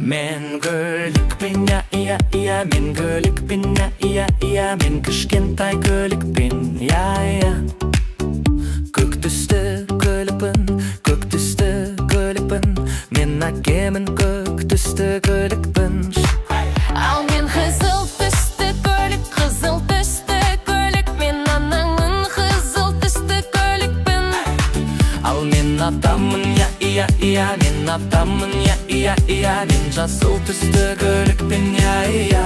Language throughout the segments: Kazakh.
Men kölükpin ya iya iya, men kölükpin ya iya iya, men kішкентай көлікпен ya iya. Көк түсті көлікпін, көк түсті көлікпін, мен әкемін көк түсті көлікпін. Ал мен қызыл түсті көлік, қызыл түсті көлік, мен анаңның қызыл түсті көлікпін. Ал мен атамын я iya iya, мен атамын я iya iya, мен жасыл түсті көлікпен я iya.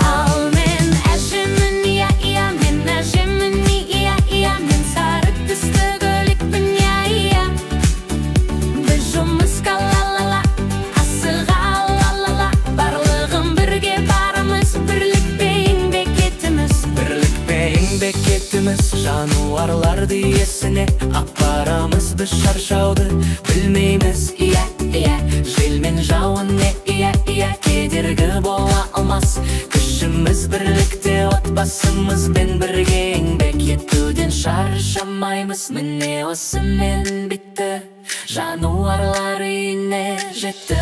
Ал мен әжемін я iya, мен әжемін я iya, мен сары түсті көлікпін я iya. Біз жұмысқа ла-ла-ла, асыға ла-ла-ла, барлығын бірге барымыз, бірлікпе еңбек етіміз. Бірлікпе еңбек етіміз, жануарларды есіне апарамыз. Біз шаршауды білмейміз иә иә, жел мен жауын иә иә, кедергі бола алмас. Күшіміз бірлікте, отбасымызбен бірге еңбек етуден шаршамаймыз. Міне осымен бітті, жануарлар үйіне жетті.